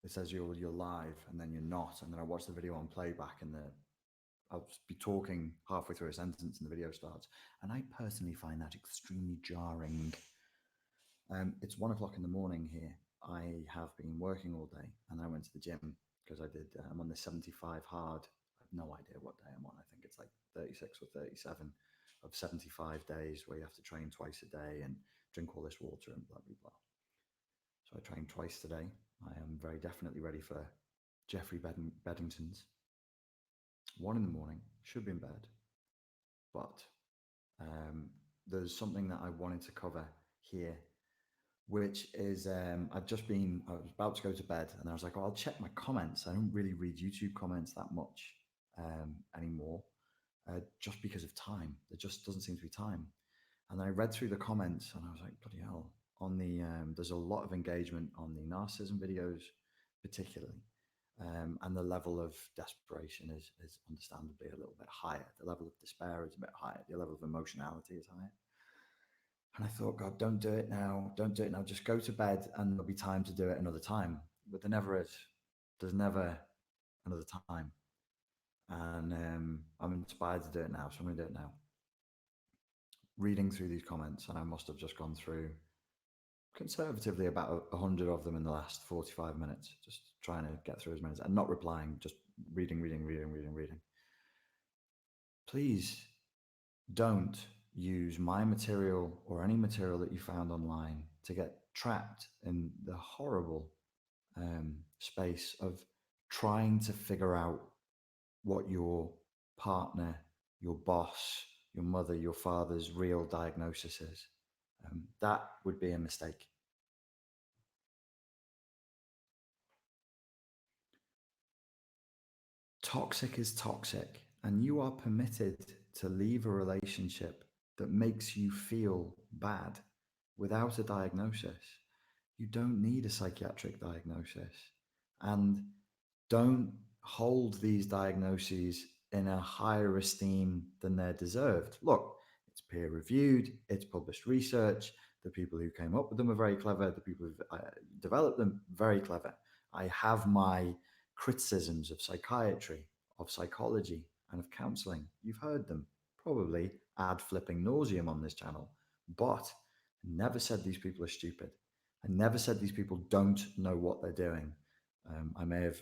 it says you're live and then you're not. And then I watch the video on playback and I'll be talking halfway through a sentence and the video starts. And I personally find that extremely jarring. It's 1 o'clock in the morning here. I have been working all day and I went to the gym because I'm on the 75 hard. I have no idea what day I'm on. I think it's like 36 or 37 of 75 days where you have to train twice a day and drink all this water and blah, blah, blah. So I trained twice today. I am very definitely ready for Jeffrey Beddington's. 1 in the morning, should be in bed. But there's something that I wanted to cover here, which is I was about to go to bed and I was like, oh, I'll check my comments. I don't really read YouTube comments that much anymore, just because of time. There just doesn't seem to be time. And then I read through the comments and I was like, bloody hell. There's a lot of engagement on the narcissism videos, particularly. And the level of desperation is understandably a little bit higher. The level of despair is a bit higher. The level of emotionality is higher. And I thought, God, don't do it now. Don't do it now. Just go to bed and there'll be time to do it another time. But there never is. There's never another time. And I'm inspired to do it now. So I'm going to do it now. Reading through these comments, and I must have just gone through conservatively about 100 of them in the last 45 minutes, just trying to get through as many, and not replying, just reading. Please don't use my material or any material that you found online to get trapped in the horrible space of trying to figure out what your partner, your boss, your mother, your father's real diagnosis is. That would be a mistake. Toxic is toxic, and you are permitted to leave a relationship that makes you feel bad without a diagnosis. You don't need a psychiatric diagnosis, and don't hold these diagnoses in a higher esteem than they're deserved. Look, it's peer reviewed, it's published research. The people who came up with them are very clever. The people who've developed them, very clever. I have my criticisms of psychiatry, of psychology, and of counseling. You've heard them, probably ad flipping nauseum on this channel. But I never said these people are stupid. I never said these people don't know what they're doing. I may have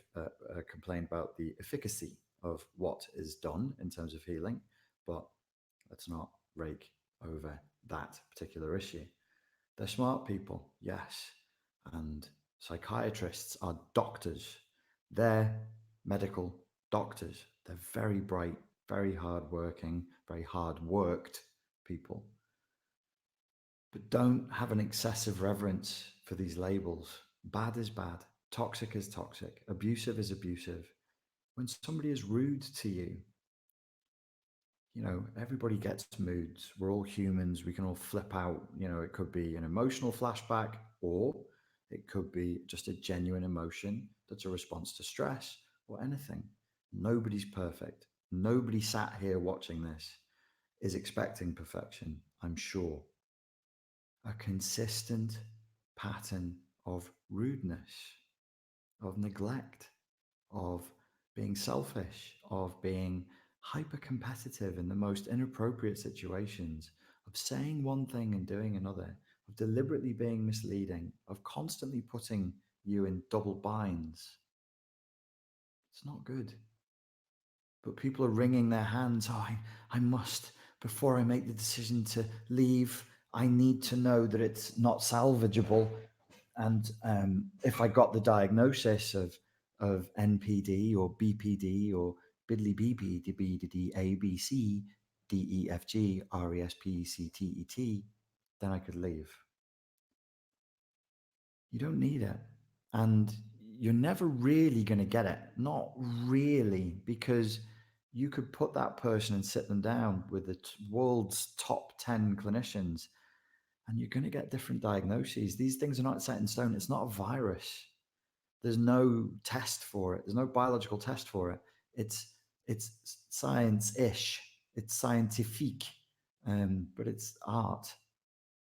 complained about the efficacy of what is done in terms of healing, but let's not rake over that particular issue. They're smart people, yes, and psychiatrists are doctors. They're medical doctors. They're very bright, very hardworking, very hard worked people. But don't have an excessive reverence for these labels. Bad is bad. Toxic is toxic. Abusive is abusive. When somebody is rude to you, everybody gets moods. We're all humans. We can all flip out. It could be an emotional flashback, or it could be just a genuine emotion that's a response to stress or anything. Nobody's perfect. Nobody sat here watching this is expecting perfection, I'm sure. A consistent pattern of rudeness, of neglect, of being selfish, of being hyper competitive in the most inappropriate situations, of saying one thing and doing another, of deliberately being misleading, of constantly putting you in double binds. It's not good. But people are wringing their hands. Oh, I must, before I make the decision to leave, I need to know that it's not salvageable. And if I got the diagnosis of NPD or BPD or Biddly BP, D A B C D E F G R E S P C T E T, then I could leave. You don't need it. And you're never really going to get it. Not really, because you could put that person and sit them down with the world's top 10 clinicians, and you're going to get different diagnoses. These things are not set in stone. It's not a virus. There's no test for it. There's no biological test for it. It's science-ish. It's scientifique, but it's art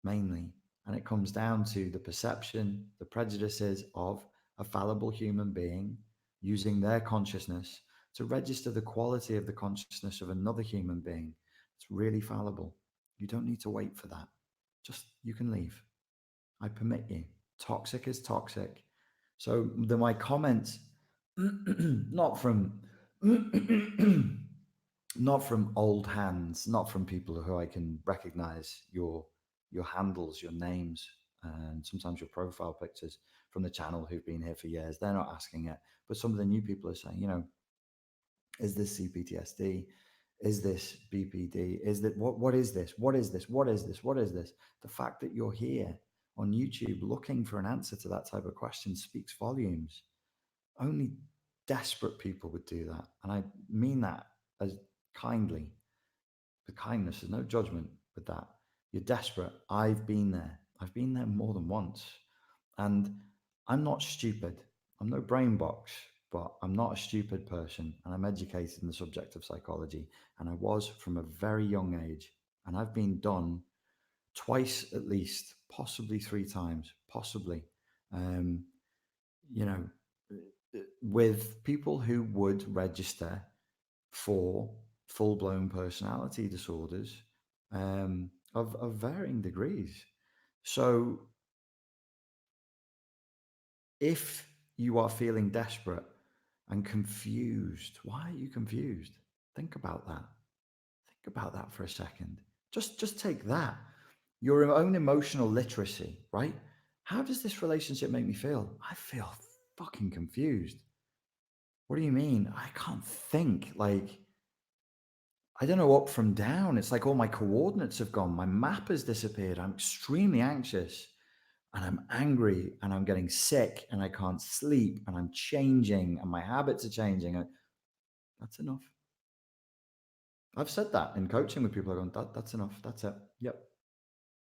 mainly. And it comes down to the perception, the prejudices of a fallible human being using their consciousness to register the quality of the consciousness of another human being. It's really fallible. You don't need to wait for that. Just, you can leave. I permit you. Toxic is toxic. So my comments, not from not from old hands, not from people who I can recognize your handles, your names, and sometimes your profile pictures from the channel who've been here for years. They're not asking it, but some of the new people are saying, is this CPTSD? Is this BPD? Is that what is this? What is this? What is this? What is this? The fact that you're here on YouTube looking for an answer to that type of question speaks volumes. Only desperate people would do that. And I mean that as kindly. The kindness, there's no judgment with that. You're desperate. I've been there. I've been there more than once. And I'm not stupid. I'm no brain box, but I'm not a stupid person. And I'm educated in the subject of psychology. And I was from a very young age. And I've been done twice at least, possibly 3 times, possibly. Um, you know, with people who would register for full-blown personality disorders of varying degrees. So if you are feeling desperate and confused, why are you confused? Think about that. Think about that for a second. Just take that. Your own emotional literacy, right? How does this relationship make me feel? I feel fucking confused. What do you mean? I can't think. Like, I don't know up from down. It's like all my coordinates have gone. My map has disappeared. I'm extremely anxious and I'm angry and I'm getting sick and I can't sleep and I'm changing and my habits are changing. That's enough. I've said that in coaching with people. I've gone, that's enough. That's it. Yep.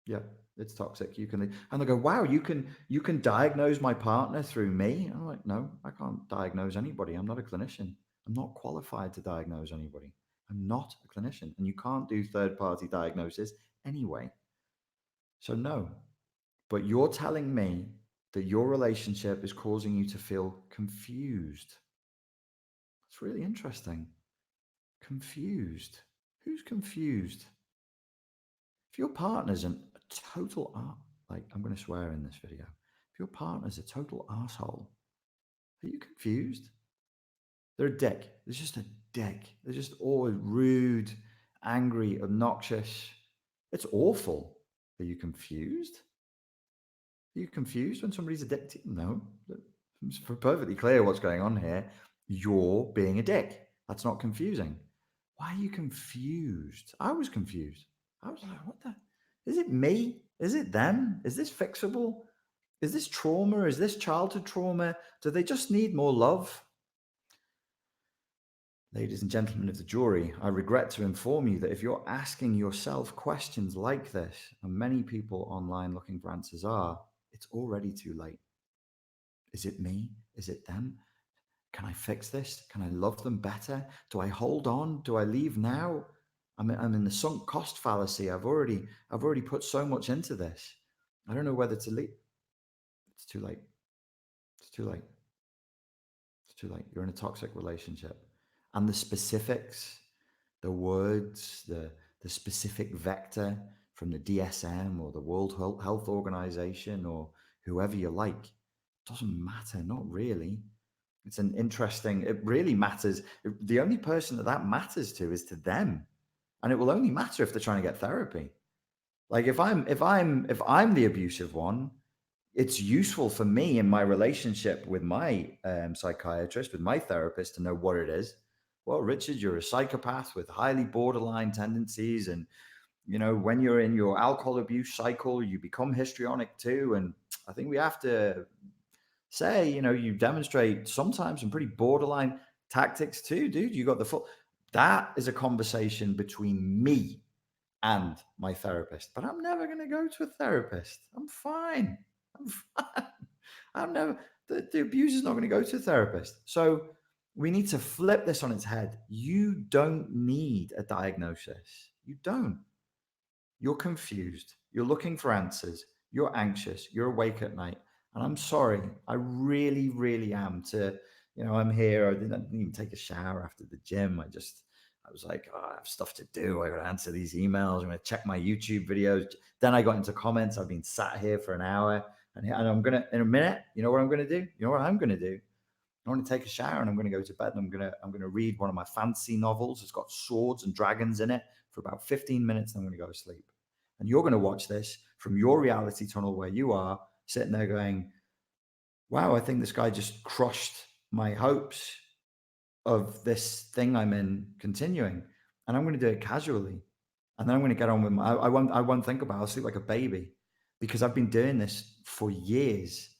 Yep. It's toxic. You can leave. And they go, wow, you can diagnose my partner through me. I'm like, no, I can't diagnose anybody. I'm not a clinician. I'm not qualified to diagnose anybody. I'm not a clinician. And you can't do third-party diagnosis anyway. So no. But you're telling me that your relationship is causing you to feel confused. It's really interesting. Confused. Who's confused? If your partner's a total like I'm going to swear in this video. If your partner's a total asshole, are you confused? They're a dick. They're just a dick. They're just always rude, angry, obnoxious. It's awful. Are you confused? Are you confused when somebody's a dick to you? No. It's perfectly clear what's going on here. You're being a dick. That's not confusing. Why are you confused? I was confused. I was like, what the? Is it me? Is it them? Is this fixable? Is this trauma? Is this childhood trauma? Do they just need more love? Ladies and gentlemen of the jury, I regret to inform you that if you're asking yourself questions like this, and many people online looking for answers are, it's already too late. Is it me? Is it them? Can I fix this? Can I love them better? Do I hold on? Do I leave now? I'm in the sunk cost fallacy. I've already put so much into this. I don't know whether to leave. It's too late. It's too late. It's too late. You're in a toxic relationship. And the specifics, the words, the specific vector from the DSM or the World Health Organization or whoever you like, doesn't matter. Not really. It's an interesting, it really matters. The only person that matters to is to them. And it will only matter if they're trying to get therapy. Like if I'm the abusive one, it's useful for me in my relationship with my psychiatrist, with my therapist to know what it is. Well, Richard, you're a psychopath with highly borderline tendencies. And, when you're in your alcohol abuse cycle, you become histrionic too. And I think we have to say, you demonstrate sometimes some pretty borderline tactics too, dude. You got the full. That is a conversation between me and my therapist. But I'm never going to go to a therapist. I'm fine. I'm fine. I'm never. The abuser's not going to go to a therapist. So we need to flip this on its head. You don't need a diagnosis. You don't. You're confused. You're looking for answers. You're anxious. You're awake at night. And I'm sorry. I really, really am. I'm here. I didn't even take a shower after the gym. I was like, oh, I have stuff to do. I got to answer these emails. I'm going to check my YouTube videos. Then I got into comments. I've been sat here for an hour, and I'm going to, in a minute, you know what I'm going to do? You know what I'm going to do? I want to take a shower and I'm going to go to bed, and I'm going to read one of my fantasy novels. It's got swords and dragons in it for about 15 minutes, and I'm going to go to sleep. And you're going to watch this from your reality tunnel where you are sitting there going, wow, I think this guy just crushed my hopes of this thing I'm in continuing. And I'm going to do it casually. And then I'm going to get on with I won't think about it. I'll sleep like a baby, because I've been doing this for years.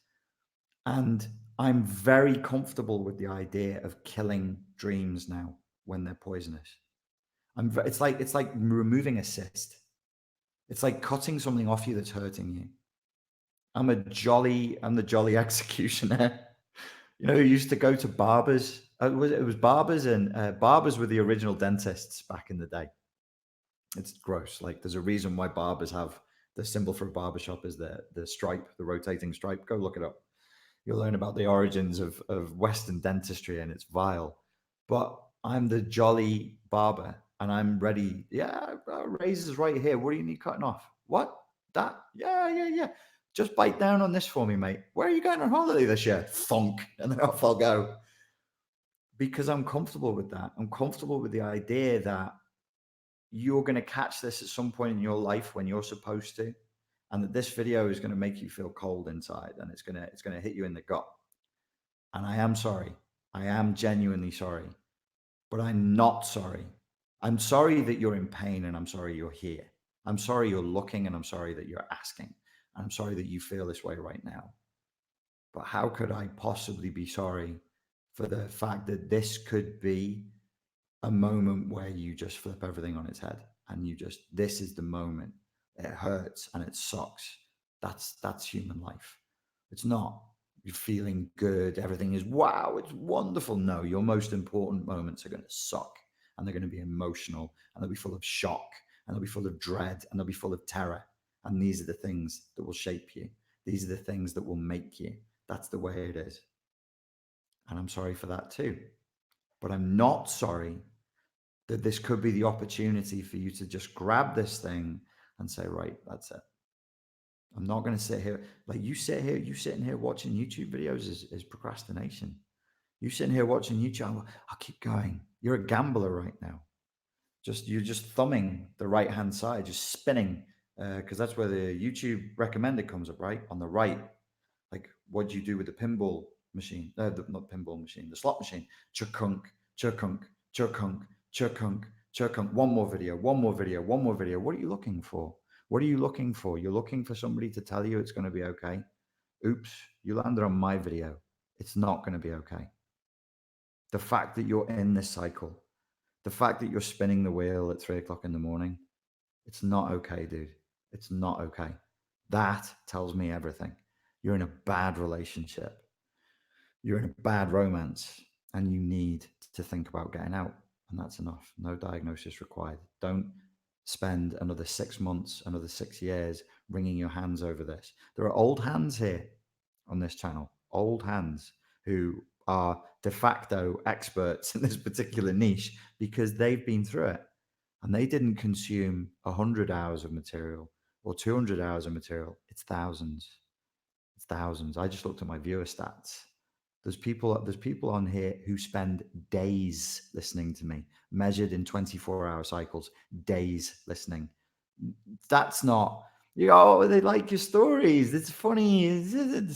And I'm very comfortable with the idea of killing dreams now when they're poisonous. It's like removing a cyst. It's like cutting something off you that's hurting you. I'm the jolly executioner. You know, who used to go to barbers. It was barbers, and barbers were the original dentists back in the day. It's gross. Like, there's a reason why barbers have the symbol for a barbershop is the stripe, the rotating stripe. Go look it up. You'll learn about the origins of Western dentistry, and it's vile. But I'm the jolly barber, and I'm ready. Yeah, razor's right here. What do you need cutting off? What? That? Yeah. Just bite down on this for me, mate. Where are you going on holiday this year? Thunk. And then off I'll go. Because I'm comfortable with that. I'm comfortable with the idea that you're going to catch this at some point in your life when you're supposed to, and that this video is going to make you feel cold inside, and it's going to hit you in the gut. And I am sorry. I am genuinely sorry. But I'm not sorry. I'm sorry that you're in pain, and I'm sorry you're here. I'm sorry you're looking, and I'm sorry that you're asking. I'm sorry that you feel this way right now. But how could I possibly be sorry for the fact that this could be a moment where you just flip everything on its head, and this is the moment. It hurts and it sucks. That's human life. It's not you're feeling good, everything is wow, it's wonderful. No, your most important moments are going to suck, and they're going to be emotional, and they'll be full of shock, and they'll be full of dread, and they'll be full of terror. And these are the things that will shape you. These are the things that will make you. That's the way it is. And I'm sorry for that too. But I'm not sorry that this could be the opportunity for you to just grab this thing and say, right, that's it. I'm not going to sit here. Like, you sitting here watching YouTube videos is procrastination. You sitting here watching YouTube, I'll keep going. You're a gambler right now. You're just thumbing the right hand side, just spinning, because that's where the YouTube recommended comes up, right? On the right. Like, what do you do with the pinball machine? Not pinball machine, the slot machine. Chukunk, chukunk, chukunk, chukunk, chukunk. One more video, one more video, one more video. What are you looking for? What are you looking for? You're looking for somebody to tell you it's going to be okay. Oops, you landed on my video. It's not going to be okay. The fact that you're in this cycle, the fact that you're spinning the wheel at 3 o'clock in the morning, it's not okay, dude. It's not okay. That tells me everything. You're in a bad relationship. You're in a bad romance, and you need to think about getting out. And that's enough. No diagnosis required. Don't spend another 6 months, another 6 years wringing your hands over this. There are old hands here on this channel, old hands who are de facto experts in this particular niche because they've been through it, and they didn't consume 100 hours of material or 200 hours of material. It's thousands. It's thousands. I just looked at my viewer stats. There's people on here who spend days listening to me, measured in 24-hour cycles, days listening. That's not, they like your stories. It's funny.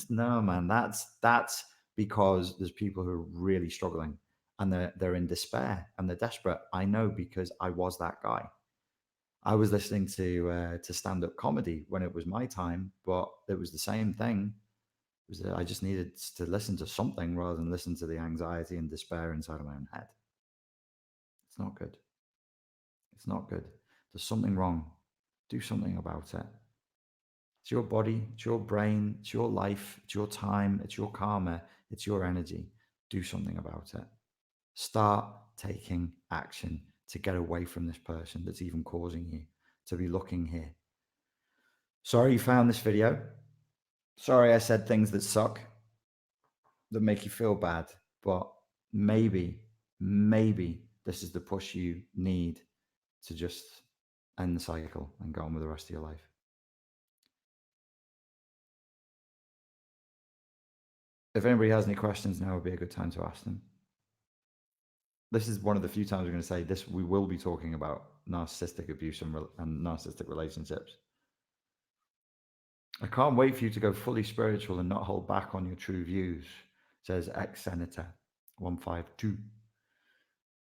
No, man, that's because there's people who are really struggling, and they're in despair, and they're desperate. I know, because I was that guy. I was listening to stand-up comedy when it was my time, but it was the same thing. It was that I just needed to listen to something rather than listen to the anxiety and despair inside of my own head. It's not good. It's not good. There's something wrong. Do something about it. It's your body, it's your brain, it's your life, it's your time, it's your karma, it's your energy. Do something about it. Start taking action to get away from this person that's even causing you to be looking here. Sorry you found this video. Sorry, I said things that suck, that make you feel bad, but maybe this is the push you need to just end the cycle and go on with the rest of your life. If anybody has any questions, now would be a good time to ask them. This is one of the few times we're going to say this. We will be talking about narcissistic abuse and narcissistic relationships. I can't wait for you to go fully spiritual and not hold back on your true views, says ex-Senator 152.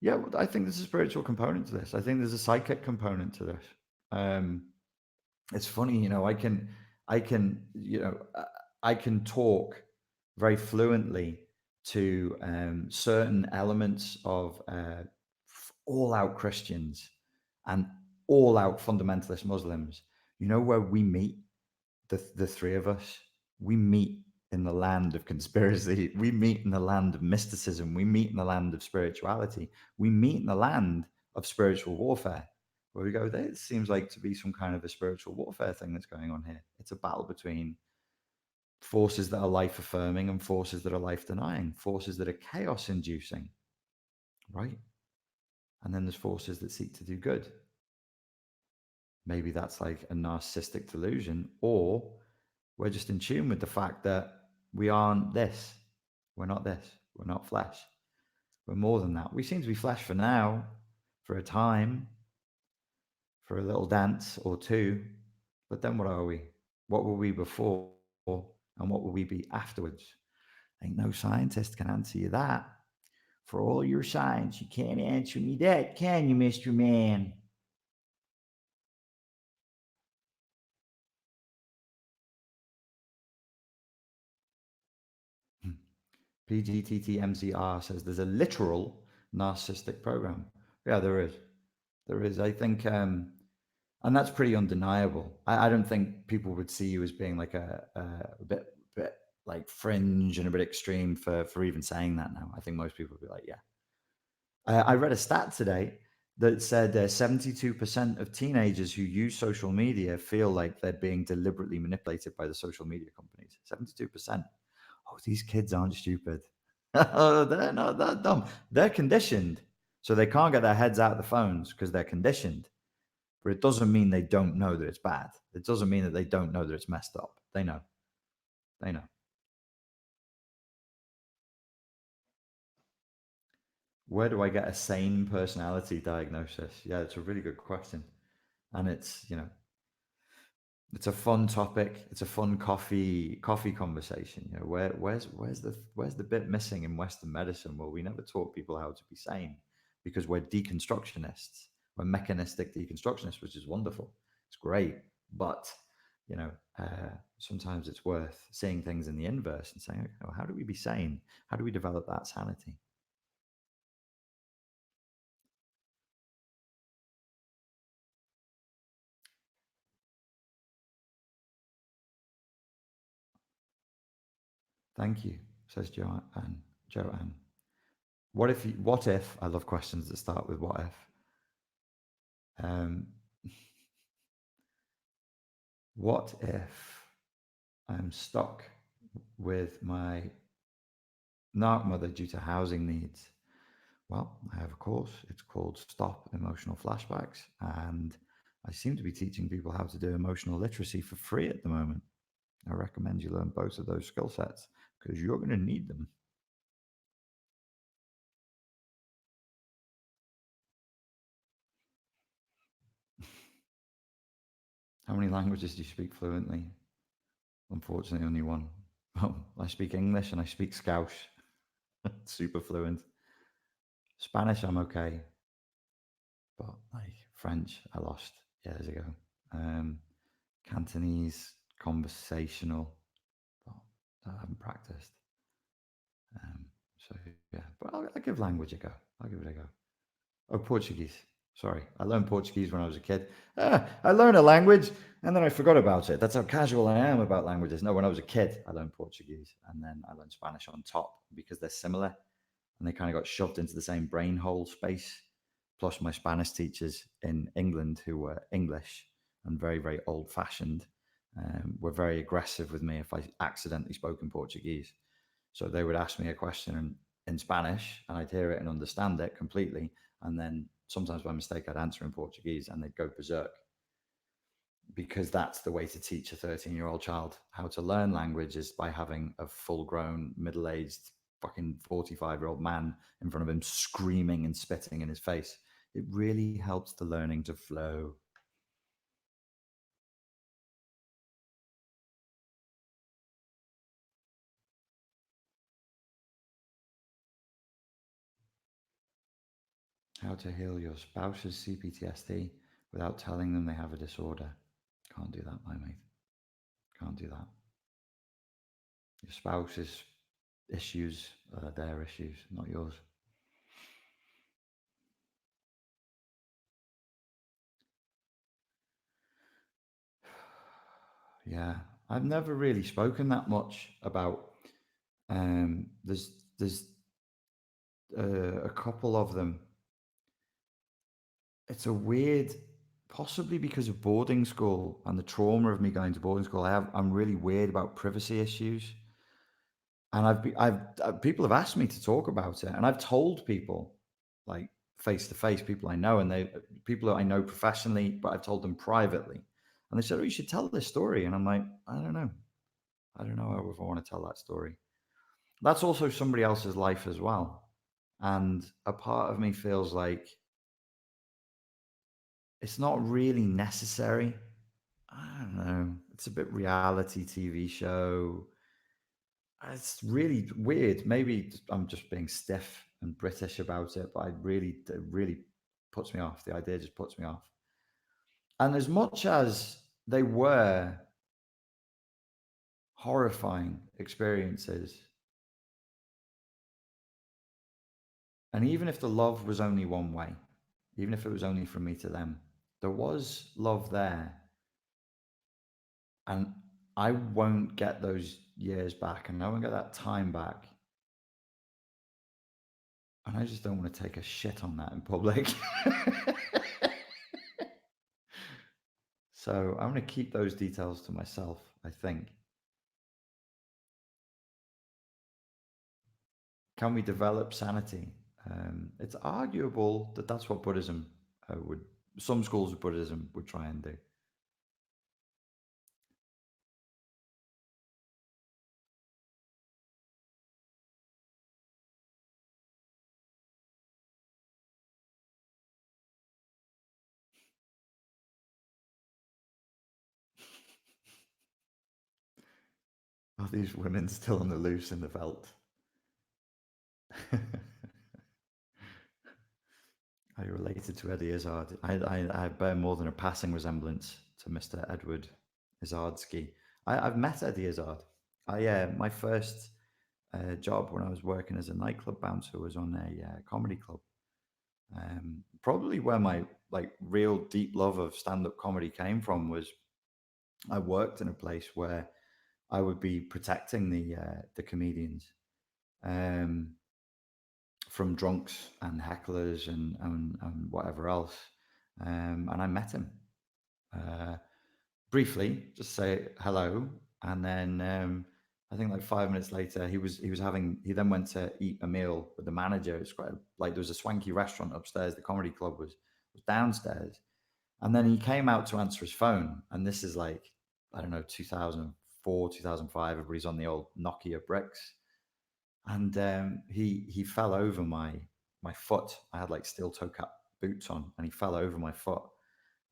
Yeah, I think there's a spiritual component to this. I think there's a psychic component to this. It's funny, I can, I can talk very fluently to certain elements of all-out Christians and all-out fundamentalist Muslims. You know where we meet, the three of us? We meet in the land of conspiracy. We meet in the land of mysticism. We meet in the land of spirituality. We meet in the land of spiritual warfare, where we go, there seems like to be some kind of a spiritual warfare thing that's going on here. It's a battle between forces that are life affirming and forces that are life denying, forces that are chaos inducing, right? And then there's forces that seek to do good. Maybe that's like a narcissistic delusion, or we're just in tune with the fact that we aren't this. We're not this. We're not flesh. We're more than that. We seem to be flesh for now, for a time, for a little dance or two. But then what are we? What were we before? And what will we be afterwards? Ain't no scientist can answer you that. For all your science, you can't answer me that, can you, Mr. Man? PGTTMCR says there's a literal narcissistic program. Yeah, there is. There is. I think, and that's pretty undeniable. I don't think people would see you as being like a bit like fringe and a bit extreme for even saying that now. I think most people would be like, yeah. I read a stat today that said 72% of teenagers who use social media feel like they're being deliberately manipulated by the social media companies. 72%. Oh, these kids aren't stupid. They're not that dumb. They're conditioned. So they can't get their heads out of the phones because they're conditioned. But it doesn't mean they don't know that it's bad. It doesn't mean that they don't know that it's messed up. They know. They know. Where do I get a sane personality diagnosis? Yeah, it's a really good question. And it's, it's a fun topic. It's a fun coffee conversation. Where's the bit missing in Western medicine? Well, we never taught people how to be sane because we're deconstructionists. We're mechanistic deconstructionists, which is wonderful. It's great, but sometimes it's worth seeing things in the inverse and saying, okay, well, how do we be sane? How do we develop that sanity? Thank you, says Joanne. Joanne. What if, I love questions that start with what if. Um, what if I'm stuck with my narc mother due to housing needs? Well, I have a course. It's called Stop Emotional Flashbacks. And I seem to be teaching people how to do emotional literacy for free at the moment. I recommend you learn both of those skill sets because you're going to need them. How many languages do you speak fluently? Unfortunately, only one. Oh, I speak English and I speak Scouse. Super fluent. Spanish, I'm okay. But like French, I lost years ago. Cantonese, conversational, but I haven't practiced. So yeah, but I'll give language a go. I'll give it a go. Oh, Portuguese. Sorry, I learned Portuguese when I was a kid. I learned a language and then I forgot about it. That's how casual I am about languages. No, when I was a kid, I learned Portuguese and then I learned Spanish on top because they're similar and they kind of got shoved into the same brain hole space. Plus, my Spanish teachers in England who were English and very, very old fashioned were very aggressive with me if I accidentally spoke in Portuguese. So they would ask me a question in Spanish, and I'd hear it and understand it completely. And then sometimes by mistake, I'd answer in Portuguese, and they'd go berserk, because that's the way to teach a 13-year-old child how to learn language, is by having a full-grown, middle-aged, fucking 45-year-old man in front of him screaming and spitting in his face. It really helps the learning to flow. How to heal your spouse's CPTSD without telling them they have a disorder. Can't do that, my mate. Can't do that. Your spouse's issues are their issues, not yours. Yeah, I've never really spoken that much about. There's a couple of them. It's a weird, possibly because of boarding school and the trauma of me going to boarding school. I'm really weird about privacy issues, and people have asked me to talk about it, and I've told people, like face to face, people I know, and people that I know professionally, but I've told them privately, and they said, "Oh, you should tell this story," and I'm like, I don't know if I want to tell that story. That's also somebody else's life as well, and a part of me feels like it's not really necessary. I don't know. It's a bit reality TV show. It's really weird. Maybe I'm just being stiff and British about it, but it really puts me off. The idea just puts me off. And as much as they were horrifying experiences, and even if the love was only one way, even if it was only from me to them, there was love there. And I won't get those years back, and I won't get that time back. And I just don't want to take a shit on that in public. So I'm going to keep those details to myself, I think. Can we develop sanity? It's arguable that that's what Buddhism some schools of Buddhism would try and do. Are these women still on the loose in the veldt? Are you related to Eddie Izzard? I bear more than a passing resemblance to Mr. Edward Izzardsky. I've met Eddie Izzard. My first job when I was working as a nightclub bouncer was on a comedy club. Probably where my real deep love of stand-up comedy came from was I worked in a place where I would be protecting the comedians from drunks and hecklers and whatever else. And I met him briefly, just say hello, and then I think like 5 minutes later, he then went to eat a meal with the manager. It's quite like there was a swanky restaurant upstairs. The comedy club was downstairs, and then he came out to answer his phone. And this is like, I don't know, 2004, 2005. Everybody's on the old Nokia bricks, and he fell over my foot. I had like steel toe cap boots on, and he fell over my foot,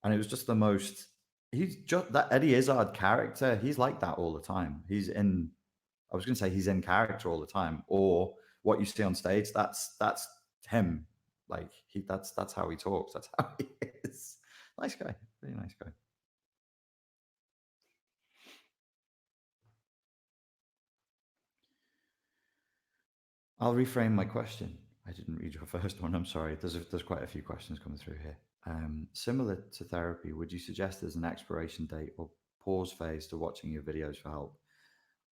and it was just the most. He's just that Eddie Izzard character. He's like that all the time. I was going to say he's in character all the time, or what you see on stage. That's him. Like that's how he talks. That's how he is. Nice guy, really nice guy. I'll reframe my question. I didn't read your first one. I'm sorry. There's quite a few questions coming through here. Similar to therapy, would you suggest there's an expiration date or pause phase to watching your videos for help?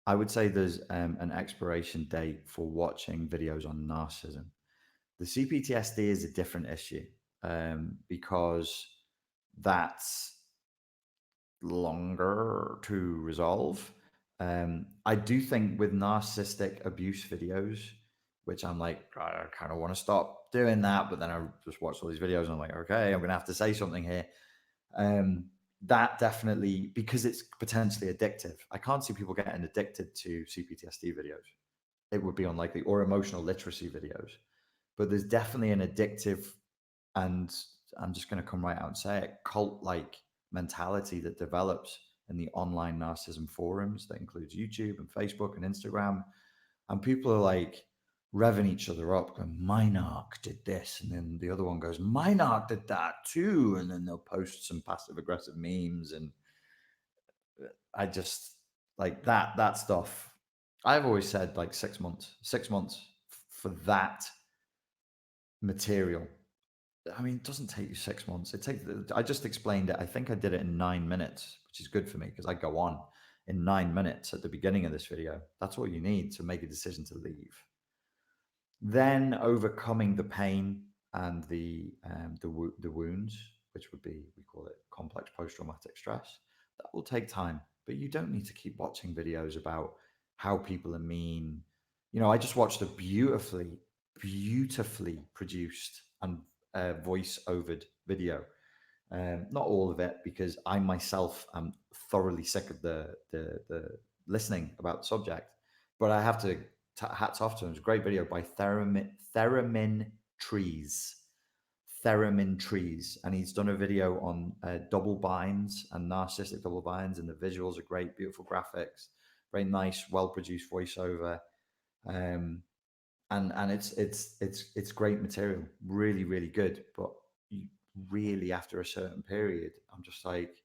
I would say there's an expiration date for watching videos on narcissism. The CPTSD is a different issue because that's longer to resolve. I do think with narcissistic abuse videos, which I'm like, God, I kind of want to stop doing that, but then I just watch all these videos and I'm like, okay, I'm going to have to say something here. That definitely, because it's potentially addictive. I can't see people getting addicted to CPTSD videos. It would be unlikely, or emotional literacy videos. But there's definitely an addictive, and I'm just going to come right out and say it, cult-like mentality that develops in the online narcissism forums that includes YouTube and Facebook and Instagram. And people are like revving each other up, going, my narc did this. And then the other one goes, my narc did that too. And then they'll post some passive aggressive memes. And I just like that stuff. I've always said like 6 months for that material. I mean, it doesn't take you 6 months. It takes, I just explained it. I think I did it in 9 minutes, which is good for me because I go on in 9 minutes at the beginning of this video. That's all you need to make a decision to leave. Then overcoming the pain and the wounds, which would be, we call it complex post-traumatic stress. That will take time, but you don't need to keep watching videos about how people are mean. You know, I just watched a beautifully produced and voice-overed video. Not all of it, because I myself am thoroughly sick of the listening about the subject. But I have to hats off to him. It's a great video by Theremin Trees. Theremin Trees, and he's done a video on double binds and narcissistic double binds, and the visuals are great, beautiful graphics, very nice, well-produced voiceover. And it's great material, really, really good. But you really, after a certain period, I'm just like,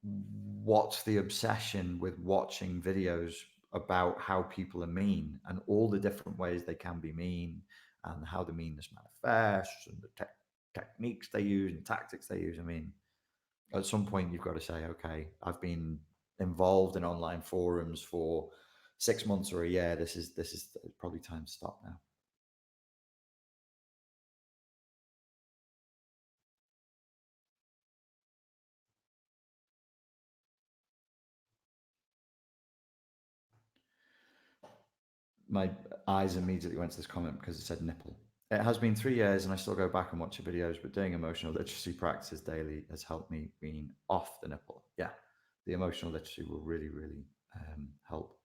what's the obsession with watching videos about how people are mean and all the different ways they can be mean and how the meanness manifests and the techniques they use and tactics they use? I mean, at some point you've got to say, okay, I've been involved in online forums for 6 months or a year. This is probably time to stop now. My eyes immediately went to this comment because it said nipple. It has been 3 years and I still go back and watch your videos, but doing emotional literacy practices daily has helped me wean off the nipple. Yeah, the emotional literacy will really, really help.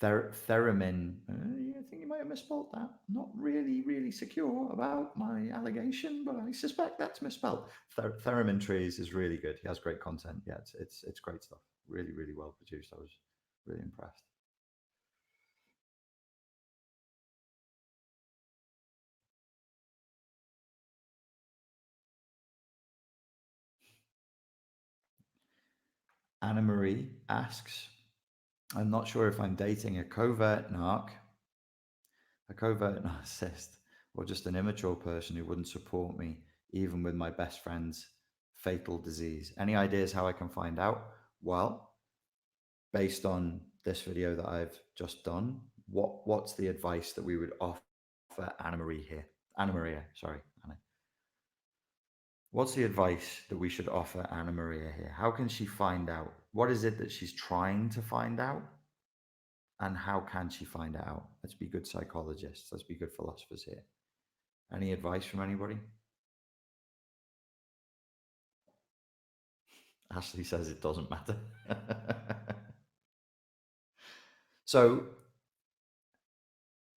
Theremin, I think you might have misspelled that. Not really, really secure about my allegation, but I suspect that's misspelled. Theremin Trees is really good. He has great content. Yeah, it's great stuff. Really, really well produced. I was really impressed. Anna Marie asks, I'm not sure if I'm dating a covert narcissist, or just an immature person who wouldn't support me, even with my best friend's fatal disease. Any ideas how I can find out? Well, based on this video that I've just done, what's the advice that we would offer Anna Marie here? Anna Maria, sorry, Anna. What's the advice that we should offer Anna Maria here? How can she find out? What is it that she's trying to find out? And how can she find it out? Let's be good psychologists. Let's be good philosophers here. Any advice from anybody? Ashley says it doesn't matter. So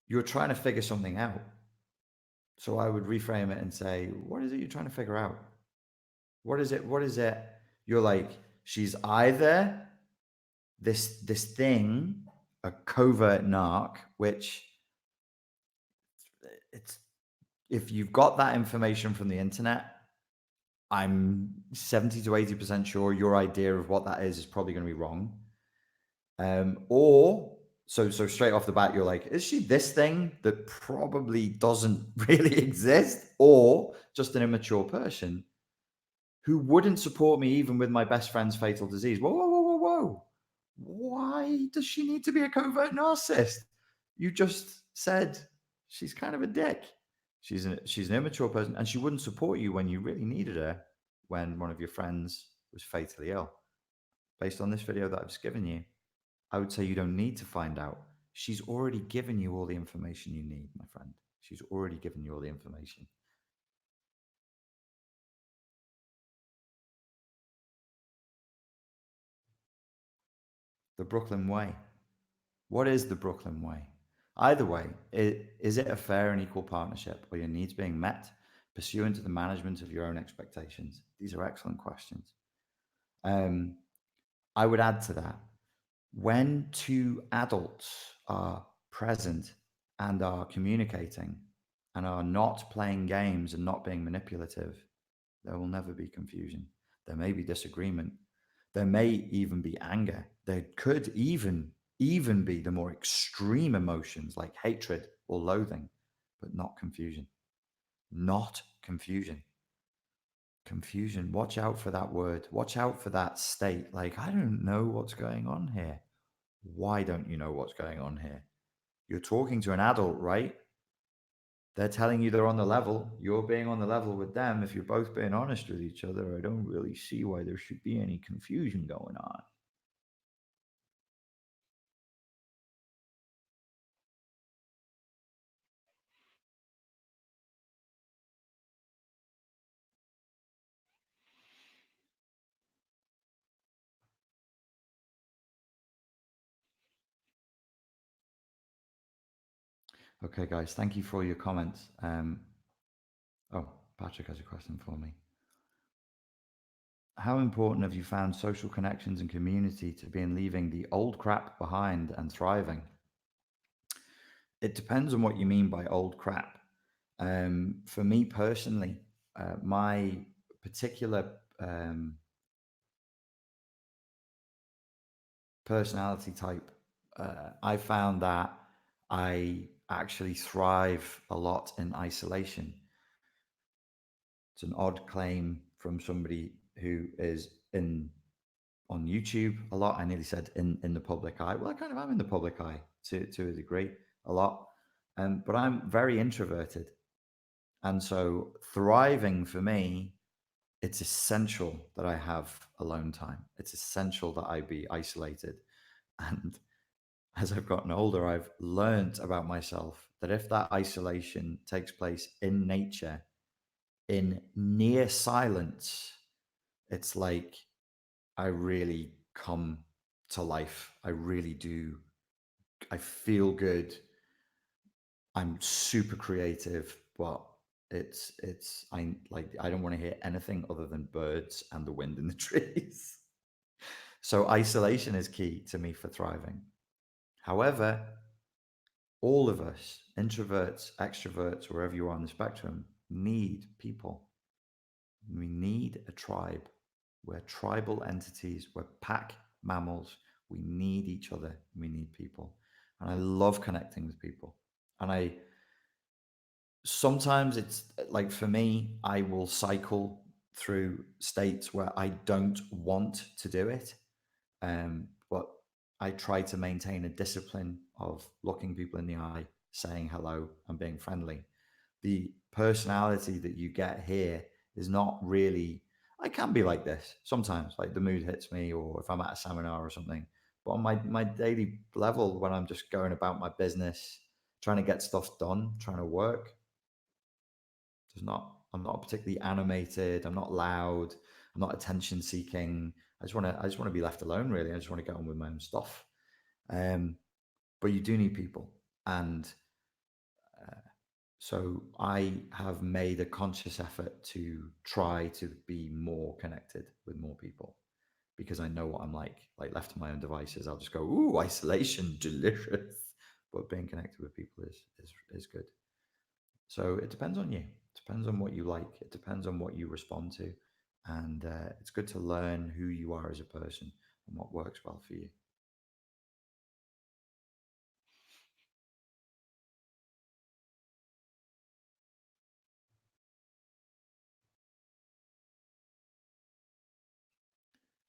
you're trying to figure something out. So I would reframe it and say, what is it you're trying to figure out? What is it? What is it? You're like, she's either this thing, a covert narc, which it's, if you've got that information from the internet, I'm 70 to 80% sure your idea of what that is probably going to be wrong. Or so straight off the bat, you're like, is she this thing that probably doesn't really exist, or just an immature person who wouldn't support me even with my best friend's fatal disease? Whoa, whoa, whoa, whoa, whoa. Why does she need to be a covert narcissist? You just said she's kind of a dick. She's an immature person, and she wouldn't support you when you really needed her, when one of your friends was fatally ill. Based on this video that I've just given you, I would say you don't need to find out. She's already given you all the information you need, my friend. She's already given you all the information. The Brooklyn Way. What is the Brooklyn Way? Either way, is it a fair and equal partnership or your needs being met pursuant to the management of your own expectations? These are excellent questions. I would add to that, when two adults are present and are communicating and are not playing games and not being manipulative, there will never be confusion. There may be disagreement. There may even be anger. There could even be the more extreme emotions like hatred or loathing, but not confusion. Not confusion. Confusion. Watch out for that word. Watch out for that state. Like, I don't know what's going on here. Why don't you know what's going on here? You're talking to an adult, right? They're telling you they're on the level. You're being on the level with them. If you're both being honest with each other, I don't really see why there should be any confusion going on. Okay, guys, thank you for your comments. Oh, Patrick has a question for me. How important have you found social connections and community to be in leaving the old crap behind and thriving? It depends on what you mean by old crap. For me personally, my particular personality type, I found that I actually thrive a lot in isolation. It's an odd claim from somebody who is in on YouTube a lot. I nearly said in the public eye. Well, I kind of am in the public eye to a degree, a lot. But I'm very introverted. And so thriving for me, it's essential that I have alone time. It's essential that I be isolated. And as I've gotten older, I've learned about myself that if that isolation takes place in nature, in near silence, it's like I really come to life. I really do. I feel good. I'm super creative, but I don't want to hear anything other than birds and the wind in the trees. So isolation is key to me for thriving. However, all of us, introverts, extroverts, wherever you are on the spectrum, need people. We need a tribe. We're tribal entities. We're pack mammals. We need each other. We need people. And I love connecting with people. And I sometimes it's like for me, I will cycle through states where I don't want to do it. But I try to maintain a discipline of looking people in the eye, saying hello, and being friendly. The personality that you get here is not really. I can be like this sometimes, like the mood hits me, or if I'm at a seminar or something. But on my daily level, when I'm just going about my business, trying to get stuff done, trying to work, there's not. I'm not particularly animated. I'm not loud. I'm not attention seeking. I just want to be left alone. Really, I just want to get on with my own stuff. But you do need people, and so I have made a conscious effort to try to be more connected with more people because I know what I'm like. Like left to my own devices, I'll just go, "Ooh, isolation, delicious." But being connected with people is good. So it depends on you. It depends on what you like. It depends on what you respond to, and it's good to learn who you are as a person and what works well for you.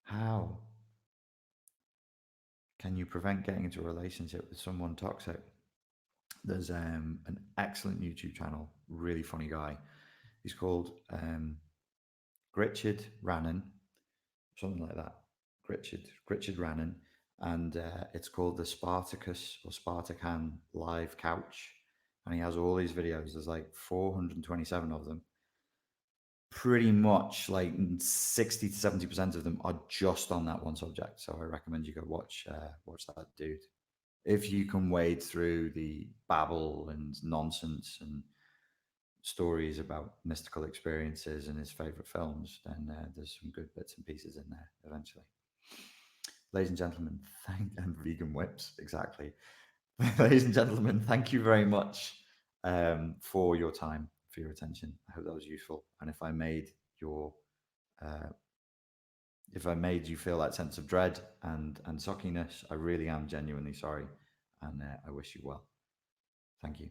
How can you prevent getting into a relationship with someone toxic? There's an excellent YouTube channel, really funny guy. He's called Richard Rannon. something like that. Richard Rannon, and it's called the Spartacus or Spartacan Live Couch, and he has all these videos. There's like 427 of them. Pretty much like 60 to 70% of them are just on that one subject. So I recommend you go watch that dude. If you can wade through the babble and nonsense and stories about mystical experiences and his favorite films, then there's some good bits and pieces in there eventually. Ladies and gentlemen, and vegan whips, exactly. Ladies and gentlemen, thank you very much for your time, for your attention. I hope that was useful. And if I made uh, you feel that sense of dread and suckiness, I really am genuinely sorry, and I wish you well. Thank you.